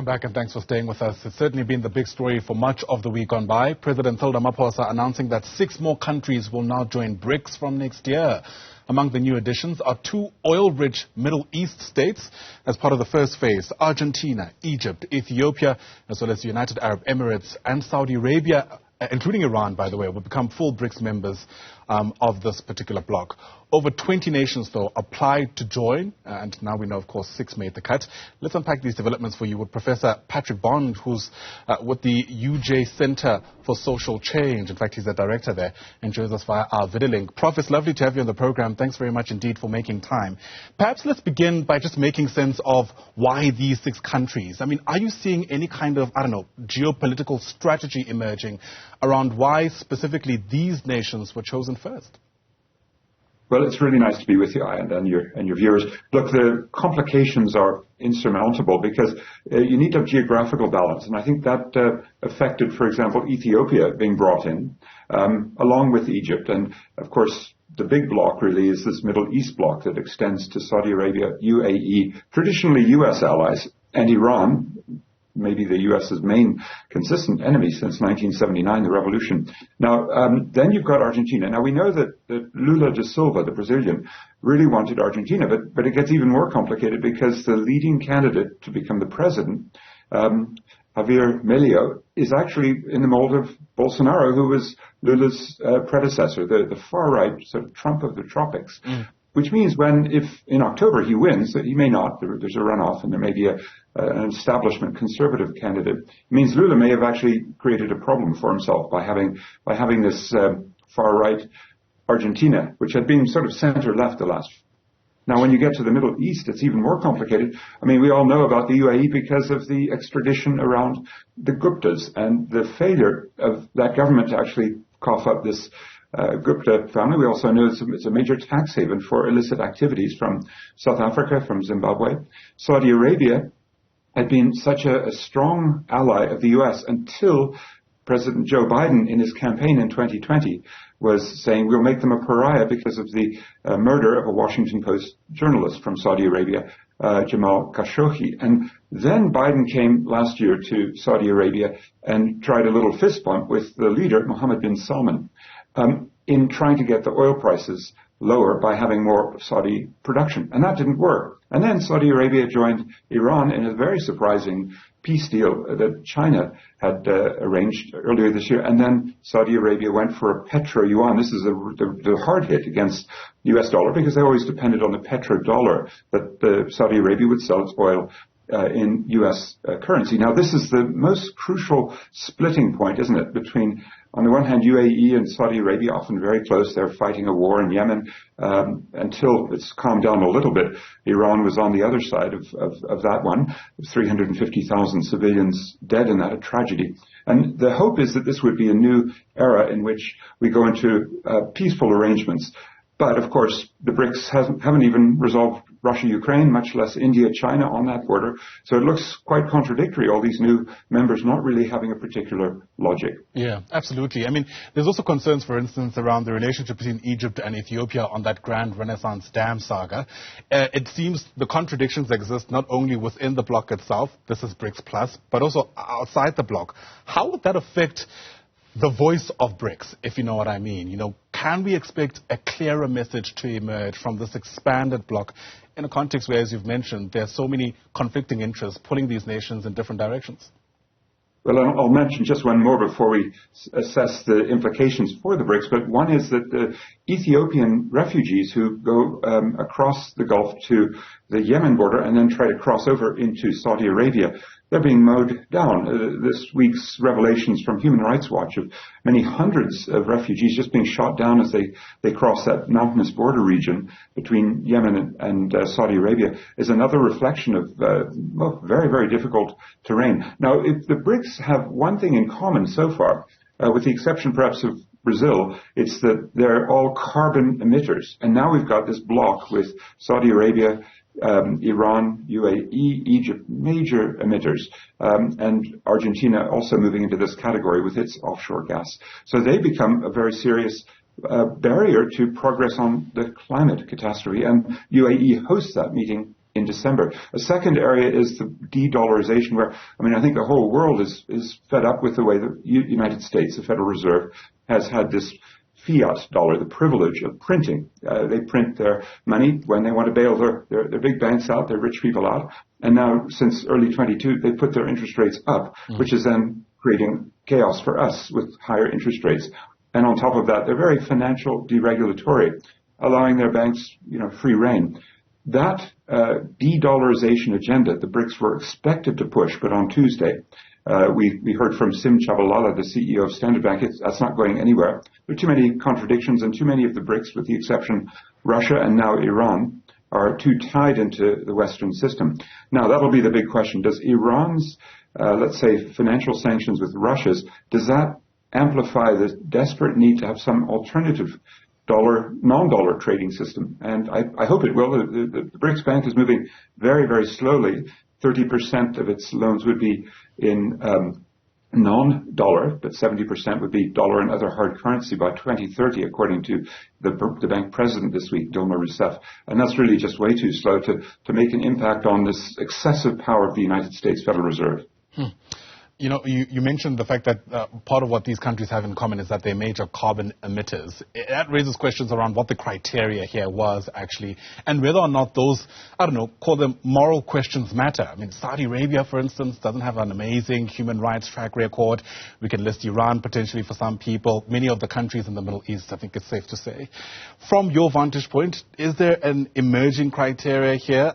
Welcome back and thanks for staying with us. It's certainly been the big story for much of the week gone by. President Cyril Ramaphosa announcing that 6 more countries will now join Brics from next year. Among the new additions are 2 oil-rich Middle East states as part of the first phase: Argentina, Egypt, Ethiopia, as well as the United Arab Emirates and Saudi Arabia, including Iran, by the way, will become full Brics members of this particular bloc. Over 20 nations, though, applied to join, and now we know, of course, 6 made the cut. Let's unpack these developments for you with Professor Patrick Bond, who's with the UJ Center for Social Change. In fact, he's the director there and joins us via our video link. Prof, it's lovely to have you on the program. Thanks very much indeed for making time. Perhaps let's begin by just making sense of why these 6 countries. I mean, are you seeing any kind of, geopolitical strategy emerging around why specifically these nations were chosen first? Well, it's really nice to be with you, and your viewers. Look, the complications are insurmountable because you need to have geographical balance, and I think that affected, for example, Ethiopia being brought in, along with Egypt. And, of course, the big bloc really is this Middle East bloc that extends to Saudi Arabia, UAE, traditionally U.S. allies, and Iran, maybe the U.S.'s main consistent enemy since 1979, the revolution. Now, then you've got Argentina. Now, we know that Lula da Silva, the Brazilian, really wanted Argentina, but it gets even more complicated because the leading candidate to become the president, Javier Milei, is actually in the mold of Bolsonaro, who was Lula's predecessor, the far-right sort of Trump of the tropics. Which means if in October he wins, he may not, there's a runoff and there may be an establishment conservative candidate. It means Lula may have actually created a problem for himself by having this far-right Argentina, which had been sort of center-left the last. Now, when you get to the Middle East, it's even more complicated. I mean, we all know about the UAE because of the extradition around the Guptas and the failure of that government to actually cough up this Gupta family. We also know it's a major tax haven for illicit activities from South Africa, from Zimbabwe. Saudi Arabia had been such a strong ally of the U.S. until President Joe Biden, in his campaign in 2020, was saying we'll make them a pariah because of the murder of a Washington Post journalist from Saudi Arabia, Jamal Khashoggi. And then Biden came last year to Saudi Arabia and tried a little fist bump with the leader, Mohammed bin Salman, in trying to get the oil prices lower by having more Saudi production. And that didn't work. And then Saudi Arabia joined Iran in a very surprising peace deal that China had arranged earlier this year. And then Saudi Arabia went for a petro-yuan. This is the hard hit against U.S. dollar because they always depended on the petrodollar that Saudi Arabia would sell its oil in U.S. currency. Now, this is the most crucial splitting point, isn't it, between, on the one hand, UAE and Saudi Arabia, often very close. They're fighting a war in Yemen until it's calmed down a little bit. Iran was on the other side of that one, 350,000 civilians dead in that, a tragedy. And the hope is that this would be a new era in which we go into peaceful arrangements. But, of course, the Brics haven't even resolved Russia-Ukraine, much less India-China on that border. So it looks quite contradictory, all these new members not really having a particular logic. Yeah, absolutely. I mean, there's also concerns, for instance, around the relationship between Egypt and Ethiopia on that Grand Renaissance Dam saga. It seems the contradictions exist not only within the bloc itself, this is Brics Plus, but also outside the bloc. How would that affect the voice of Brics, if you know what I mean? Can we expect a clearer message to emerge from this expanded bloc in a context where, as you've mentioned, there are so many conflicting interests pulling these nations in different directions? Well, I'll mention just one more before we assess the implications for the Brics, but one is that the Ethiopian refugees who go across the Gulf to the Yemen border and then try to cross over into Saudi Arabia, they're being mowed down. This week's revelations from Human Rights Watch of many hundreds of refugees just being shot down as they cross that mountainous border region between Yemen and Saudi Arabia is another reflection of very, very difficult terrain. Now, if the Brics have one thing in common so far, with the exception perhaps of Brazil, it's that they're all carbon emitters. And now we've got this bloc with Saudi Arabia, Iran, UAE, Egypt, major emitters, and Argentina also moving into this category with its offshore gas. So they become a very serious barrier to progress on the climate catastrophe, and UAE hosts that meeting in December. A second area is the de-dollarization, where, I think the whole world is fed up with the way the United States, the Federal Reserve, has had this fiat dollar, the privilege of printing. They print their money when they want to bail their big banks out, their rich people out. And now, since early 22, they put their interest rates up, which is then creating chaos for us with higher interest rates. And on top of that, they're very financial deregulatory, allowing their banks, free rein. That de-dollarization agenda, the BRICS were expected to push, but on Tuesday, we heard from Sim Chabalala, the CEO of Standard Bank. That's not going anywhere. There are too many contradictions, and too many of the BRICS, with the exception Russia and now Iran, are too tied into the Western system. Now, that'll be the big question. Does Iran's, let's say, financial sanctions with Russia's, does that amplify the desperate need to have some alternative non-dollar trading system? And I hope it will. The BRICS Bank is moving very, very slowly. 30% of its loans would be in non-dollar, but 70% would be dollar and other hard currency by 2030, according to the bank president this week, Dilma Rousseff. And that's really just way too slow to make an impact on this excessive power of the United States Federal Reserve. You mentioned the fact that part of what these countries have in common is that they're major carbon emitters. That raises questions around what the criteria here was actually, and whether or not those, call them moral questions matter. Saudi Arabia, for instance, doesn't have an amazing human rights track record. We can list Iran potentially for some people. Many of the countries in the Middle East, I think it's safe to say. From your vantage point, is there an emerging criteria here?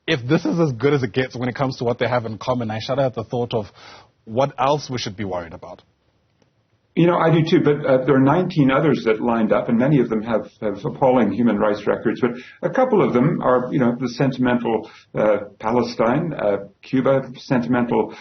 If this is as good as it gets when it comes to what they have in common, I shudder at the thought of what else we should be worried about. I do too, but there are 19 others that lined up, and many of them have appalling human rights records. But a couple of them are, the sentimental Palestine, Cuba, sentimental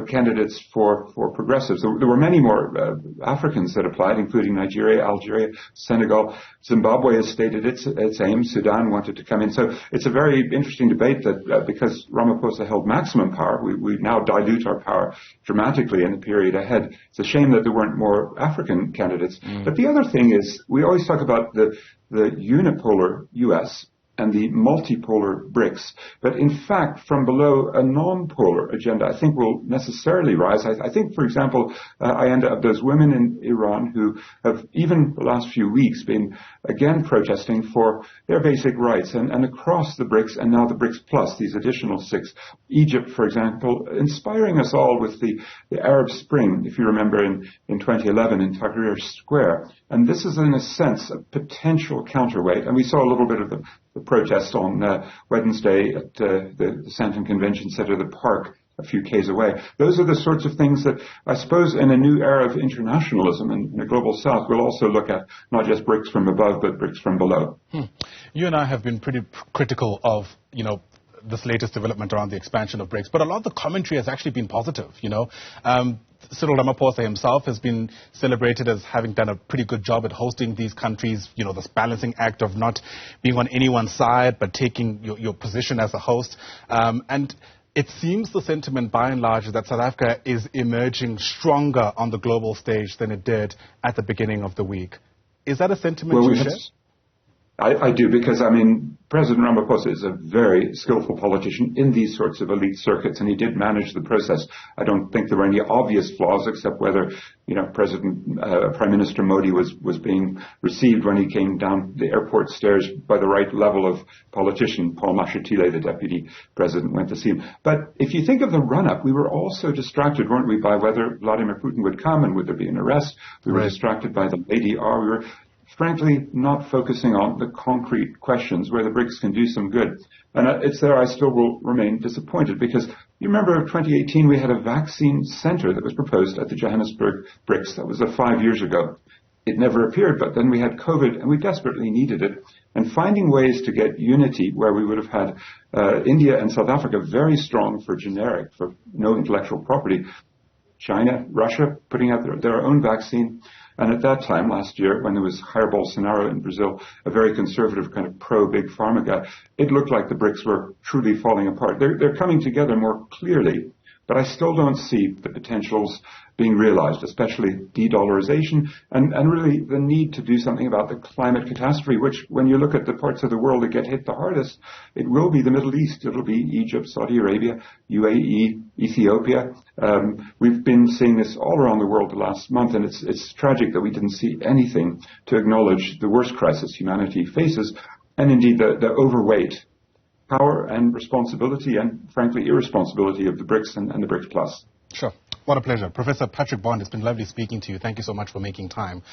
candidates for progressives. There were many more Africans that applied, including Nigeria, Algeria, Senegal. Zimbabwe has stated its aim. Sudan wanted to come in. So it's a very interesting debate that because Ramaphosa held maximum power, we now dilute our power dramatically in the period ahead. It's a shame that there weren't more African candidates. But the other thing is, we always talk about the unipolar U.S. and the multipolar BRICS. But in fact, from below, a non-polar agenda, I think, will necessarily rise. I think, for example, I end up those women in Iran who have, even the last few weeks, been again protesting for their basic rights. And across the BRICS, and now the BRICS Plus, these additional 6. Egypt, for example, inspiring us all with the Arab Spring, if you remember, in 2011 in Tahrir Square. And this is, in a sense, a potential counterweight. And we saw a little bit of the protest on Wednesday at the Santon Convention Center, the park, a few k's away. Those are the sorts of things that I suppose in a new era of internationalism and in a global south, we'll also look at not just BRICS from above, but BRICS from below. You and I have been pretty critical of, this latest development around the expansion of BRICS, but a lot of the commentary has actually been positive, Cyril Ramaphosa himself has been celebrated as having done a pretty good job at hosting these countries, this balancing act of not being on anyone's side, but taking your position as a host. And it seems the sentiment, by and large, is that South Africa is emerging stronger on the global stage than it did at the beginning of the week. Is that a sentiment you share? I do, because, President Ramaphosa is a very skillful politician in these sorts of elite circuits, and he did manage the process. I don't think there were any obvious flaws, except whether, Prime Minister Modi was being received when he came down the airport stairs by the right level of politician. Paul Mashatile, the deputy president, went to see him. But if you think of the run-up, we were all so distracted, weren't we, by whether Vladimir Putin would come and would there be an arrest. We were distracted by the ADR. We were frankly not focusing on the concrete questions where the BRICS can do some good. And it's there I still will remain disappointed, because you remember 2018 we had a vaccine center that was proposed at the Johannesburg BRICS. That was 5 years ago. It never appeared, but then we had COVID and we desperately needed it. And finding ways to get unity where we would have had India and South Africa very strong for generic, for no intellectual property. China, Russia putting out their own vaccine. And at that time, last year, when there was Jair Bolsonaro in Brazil, a very conservative kind of pro-big pharma guy, it looked like the BRICS were truly falling apart. They're coming together more clearly, but I still don't see the potentials being realized, especially de-dollarization and really the need to do something about the climate catastrophe, which when you look at the parts of the world that get hit the hardest, it will be the Middle East. It'll be Egypt, Saudi Arabia, UAE, Ethiopia. We've been seeing this all around the world the last month, and it's tragic that we didn't see anything to acknowledge the worst crisis humanity faces, and indeed the overweight power and responsibility and, frankly, irresponsibility of the Brics and the Brics Plus. Sure. What a pleasure. Professor Patrick Bond, it's been lovely speaking to you. Thank you so much for making time.